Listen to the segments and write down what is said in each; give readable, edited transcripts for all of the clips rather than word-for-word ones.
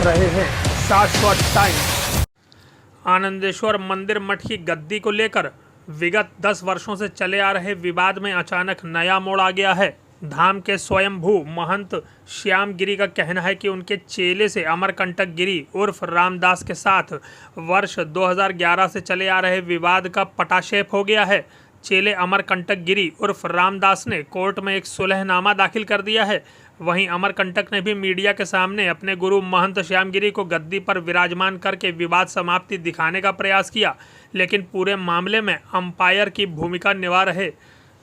रहे हैं शाश्वत टाइम्स। आनंदेश्वर मंदिर मठ की गद्दी को लेकर विगत 10 वर्षों से चले आ रहे विवाद में अचानक नया मोड़ आ गया है। धाम के स्वयंभू महंत श्याम गिरी का कहना है कि उनके चेले से अमरकंटक गिरी उर्फ रामदास के साथ वर्ष 2011 से चले आ रहे विवाद का पटाक्षेप हो गया है। चेले अमरकंटक गिरी उर्फ रामदास ने कोर्ट में एक सुलहनामा दाखिल कर दिया है। वहीं अमरकंटक ने भी मीडिया के सामने अपने गुरु महंत श्यामगिरी को गद्दी पर विराजमान करके विवाद समाप्ति दिखाने का प्रयास किया, लेकिन पूरे मामले में अंपायर की भूमिका निभा रहे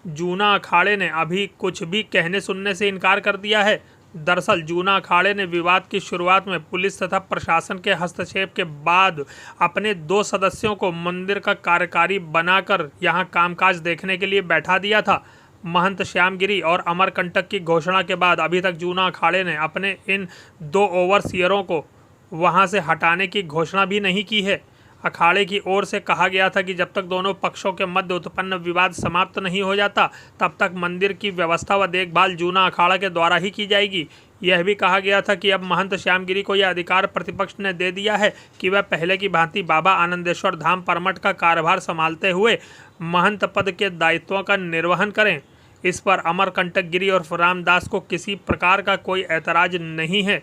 जूना अखाड़े ने अभी कुछ भी कहने सुनने से इनकार कर दिया है। दरअसल जूना अखाड़े ने विवाद की शुरुआत में पुलिस तथा प्रशासन के हस्तक्षेप के बाद अपने 2 सदस्यों को मंदिर का कार्यकारी बनाकर यहां कामकाज देखने के लिए बैठा दिया था। महंत श्यामगिरी और अमरकंटक की घोषणा के बाद अभी तक जूना अखाड़े ने अपने इन 2 ओवरसियरों को वहां से हटाने की घोषणा भी नहीं की है। अखाड़े की ओर से कहा गया था कि जब तक दोनों पक्षों के मध्य उत्पन्न विवाद समाप्त नहीं हो जाता, तब तक मंदिर की व्यवस्था व देखभाल जूना अखाड़ा के द्वारा ही की जाएगी। यह भी कहा गया था कि अब महंत श्यामगिरी को यह अधिकार प्रतिपक्ष ने दे दिया है कि वह पहले की भांति बाबा आनंदेश्वर धाम परमठ का कार्यभार संभालते हुए महंत पद के दायित्वों का निर्वहन करें। इस पर अमरकंटक गिरी और रामदास को किसी प्रकार का कोई ऐतराज नहीं है।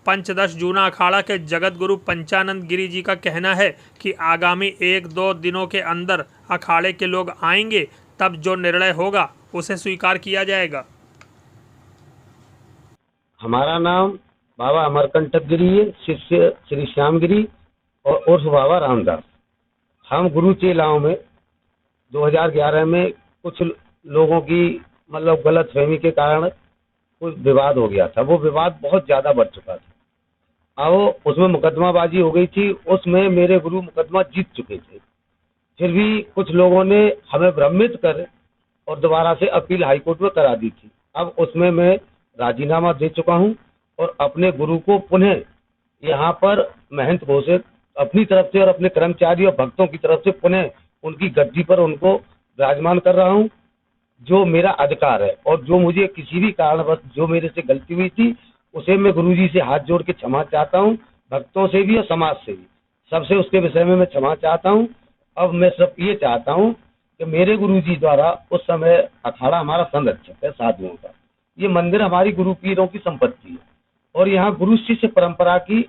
पंचदश जूना अखाड़ा के जगत गुरु पंचानंद गिरी जी का कहना है कि आगामी 1-2 दिनों के अंदर अखाड़े के लोग आएंगे, तब जो निर्णय होगा उसे स्वीकार किया जाएगा। हमारा नाम बाबा अमरकंटक गिरी है, शिष्य श्री श्याम गिरी और उर्फ बाबा रामदास। हम गुरु चेलाओं में 2011 में कुछ लोगों की मतलब गलत फहमी के कारण कुछ विवाद हो गया था। वो विवाद बहुत ज्यादा बढ़ चुका था। अब उसमें मुकदमाबाजी हो गई थी। उसमें मेरे गुरु मुकदमा जीत चुके थे। फिर भी कुछ लोगों ने हमें भ्रमित कर और दोबारा से अपील हाईकोर्ट में करा दी थी। अब उसमें मैं राजीनामा दे चुका हूं और अपने गुरु को पुनः यहाँ पर महंत घोषित अपनी तरफ से और अपने कर्मचारी और भक्तों की तरफ से पुनः उनकी गद्दी पर उनको विराजमान कर रहा हूँ, जो मेरा अधिकार है। और जो मुझे किसी भी कारणवश जो मेरे से गलती हुई थी, उसे मैं गुरुजी से हाथ जोड़ के क्षमा चाहता हूँ, भक्तों से भी और समाज से भी, सबसे उसके विषय में मैं क्षमा चाहता हूँ। अब मैं सिर्फ ये चाहता हूँ कि मेरे गुरुजी द्वारा उस समय अखाड़ा हमारा संरक्षक है साधुओं का। ये मंदिर हमारी गुरु पीरों की संपत्ति है और यहाँ गुरु शिष्य परंपरा की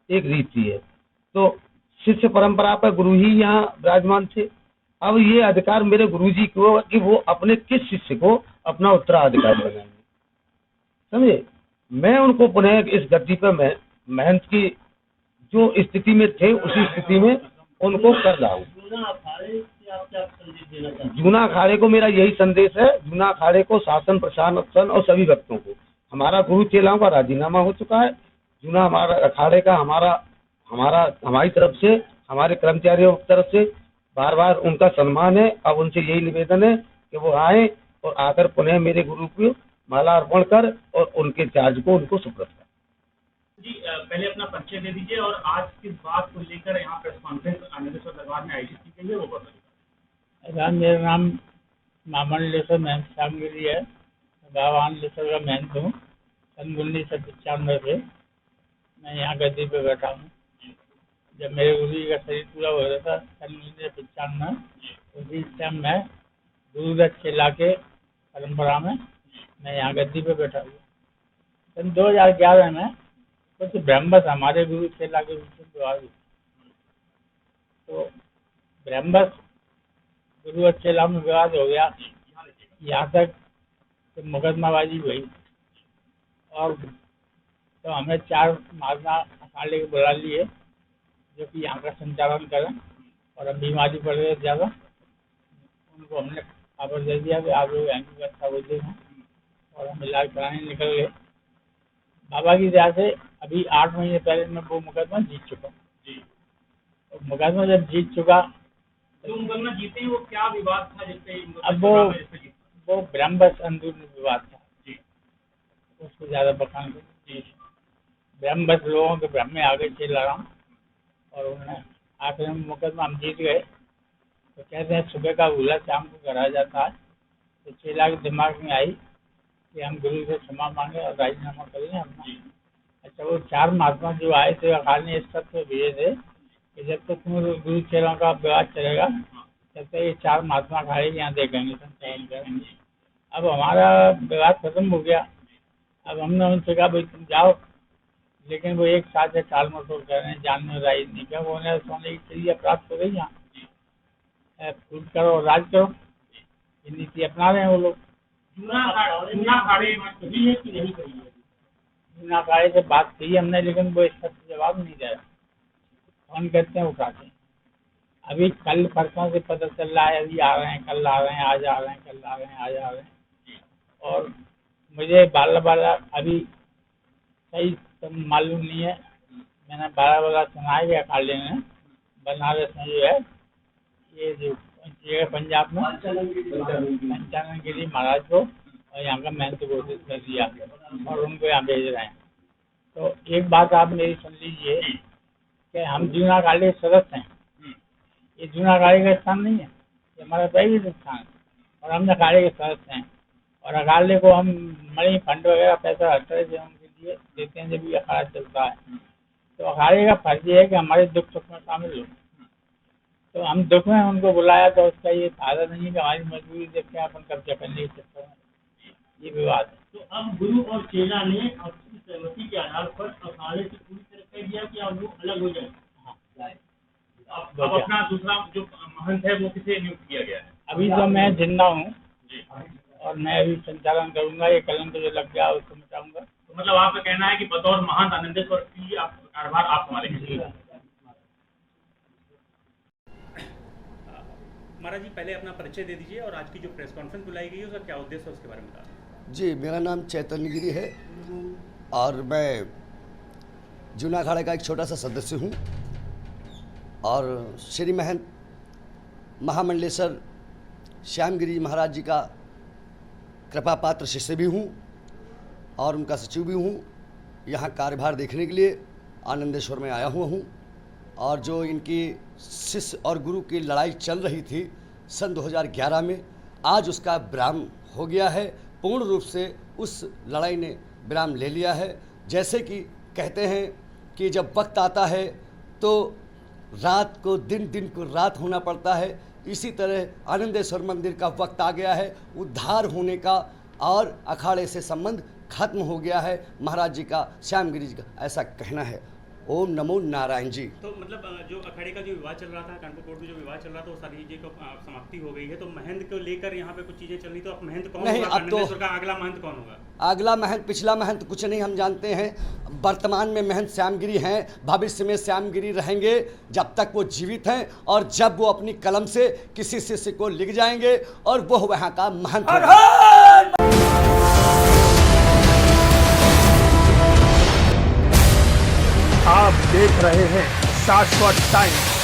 एक रीति है। तो शिष्य परंपरा पर गुरु ही यहाँ विराजमान थे। अब ये अधिकार मेरे गुरुजी को कि वो अपने किस शिष्य को अपना उत्तराधिकारी बनाएंगे, समझे। मैं उनको पुनः इस गद्दी पर मैं महंत की जो स्थिति में थे उसी स्थिति में उनको कर रहा हूँ। जूना अखाड़े को मेरा यही संदेश है, जूना अखाड़े को, शासन प्रशासन और सभी भक्तों को, हमारा गुरु चेलाओं का राजीनामा हो चुका है। जूना हमारा अखाड़े का हमारी तरफ से, हमारे कर्मचारियों की तरफ से बार बार उनका सम्मान है। अब उनसे यही निवेदन है कि वो आए और आकर पुनः मेरे गुरु को माला अर्पण कर और उनके चार्ज को उनको सुपुर्द कर। जी, पहले अपना परिचय दे दीजिए और आज किस बात को लेकर यहाँ प्रेस कॉन्फ्रेंस आनंदेश्वर दरबार में आयोजित की गई है वो बताइए। मेरा नाम मामंडलेश्वर महंत श्यामगिरी है। बाबा आनंदेश्वर का महंत हूँ। सन 1995 से मैं यहाँ गद्दी पे बैठा हूँ। जब मेरे गुरु जी का शरीर पूरा हो रहा था सन 1995 में, उसी टाइम मैं गुरुदत्त चेला के परंपरा में मैं यहाँ गद्दी पे बैठा हुआ। सन 2011 में कुछ ब्रह्मस हमारे गुरु चेला के बीच में विवाद हुआ। तो ब्रह्मस गुरु और चेला में विवाद हो गया, यहाँ तक तो मुकदमाबाजी हुई और तो हमें 4 महात्मा अखाड़े को बुला लिए जो कि यहाँ का संचालन करें। और अब बीमारी पड़ गई ज़्यादा, उनको हमने खबर दे दिया कि आप लोग यहाँ की व्यवस्था हो जाए और हम इलाज कराने निकल गए। बाबा की दया से अभी 8 महीने पहले मैं वो मुकदमा जीत चुका जी। तो मुकदमा जब जीत चुका तो मुकदमा जीते ही वो क्या विवाद था जिससे अब वो ब्रह्मस अंदरूनी विवाद था जी, उसको ज़्यादा बखान जी। ब्रह्मस लोगों के भ्रम में आगे चला रहा और उन्हें आखिर में मुकदमा हम जीत गए। तो कहते हैं सुबह का भूला शाम को कराया जाता है। तो चेला के दिमाग में आई कि हम गुरु से क्षमा मांगे और राजीनामा करेंगे। हम अच्छा, वो 4 महात्मा जो आए थे अकाल ने इस तथ्य भेजे थे कि जब तक तुम गुरु चेलों का विवाद चलेगा तब तक ये 4 महात्मा अखाड़े यहाँ देखेंगे, संचालन करेंगे। अब हमारा विवाद खत्म हो गया। अब हमने उनसे कहा भाई तुम जाओ, लेकिन वो एक साथ से टाल मटोल कर रहे हैं, जानने में राय नहीं क्या, वो सोने की चिड़िया प्राप्त हो गई यहाँ, फूट करो और राज करो, ये नीति अपना रहे हैं वो लोग। जूना अखाड़े कही है कि नहीं कही है? जूना अखाड़े से बात की हमने, लेकिन वो इसका जवाब नहीं दे रहा। फोन करते हैं उठाते हैं। अभी कल परसों से पता चल रहा है अभी आ रहे हैं, कल आ रहे हैं, आज आ रहे हैं, कल आ रहे हैं, आज आ रहे हैं। और मुझे बाला अभी सही तो मालूम नहीं है। मैंने बाला सुना है कि अखाड़े ने बनारस में जो है ये जो पंजाब में पंचानन गिरी महाराज को और यहाँ का महंत घोषित कर दिया और उनको यहाँ भेज रहे हैं। तो एक बात आप मेरी सुन लीजिए कि हम जूना अखाड़े के सदस्य हैं। ये जूना अखाड़े का स्थान नहीं है, ये हमारा प्राइवेट स्थान है और हम अखाड़े के सदस्य हैं। और अखाड़े को हम मनी फंड वगैरह पैसा हर तरह से उनके लिए देते हैं जब भी अखाड़ा चलता है। तो अखाड़े का फर्ज है कि हमारे दुख सुख में शामिल हो। तो हम दुख में उनको बुलाया तो उसका ये फायदा नहीं है कि हमारी मजबूरी देख के अपन कब्जा करने के चक्कर में ये विवाद है। तो अब गुरु और चेला ने आपसी सहमति के आधार पर अखाड़े से पूरी तरह कह दिया कि अब वो अलग हो जाए। अब अपना दूसरा जो महंत है वो किसे नियुक्त किया गया है? अभी तो मैं जिंदा हूँ और मैं अभी संचालन करूंगा। ये कलंक जो लग गया उसको मिटाऊंगा। तो मतलब आपका कहना है कि बतौर महंत आनंदेश्वर की आप कार्यभार आप संभालेंगे? महाराज जी, पहले अपना परिचय दे दीजिए और आज की जो प्रेस कॉन्फ्रेंस बुलाई गई है उसका क्या उद्देश्य है उसके बारे में बताएं। जी, मेरा नाम चैतन्य गिरी है और मैं जूना अखाड़ा का एक छोटा सा सदस्य हूँ और श्री महंत महामंडलेश्वर श्यामगिरी महाराज जी का कृपा पात्र शिष्य भी हूँ और उनका सचिव भी हूँ। यहाँ कार्यभार देखने के लिए आनंदेश्वर में आया हुआ हूँ और जो इनकी शिष्य और गुरु की लड़ाई चल रही थी सन 2011 में, आज उसका विराम हो गया है। पूर्ण रूप से उस लड़ाई ने विराम ले लिया है। जैसे कि कहते हैं कि जब वक्त आता है तो रात को दिन, दिन को रात होना पड़ता है, इसी तरह आनंदेश्वर मंदिर का वक्त आ गया है उद्धार होने का और अखाड़े से संबंध खत्म हो गया है। महाराज जी का, श्यामगिरी जी का ऐसा कहना है। ओम नमो नारायण जी। तो मतलब जो अखाड़े का जो विवाद चल रहा था, कानपुर कोर्ट में जो विवाद चल रहा था, वो सारी चीजें को समाप्ति हो गई है। तो महंत को लेकर यहाँ पे कुछ चीजें चल रही, तो अब महंत कौन नहीं, होगा? अब तो का अगला महंत कौन होगा? अगला महंत, पिछला महंत कुछ नहीं हम जानते हैं। वर्तमान में महंत श्यामगिरी हैं, भविष्य में श्यामगिरी रहेंगे जब तक वो जीवित हैं और जब वो अपनी कलम से किसी शिष्य को लिख जाएंगे और वो वहाँ का महंत होगा। आप देख रहे हैं शाश्वत टाइम्स।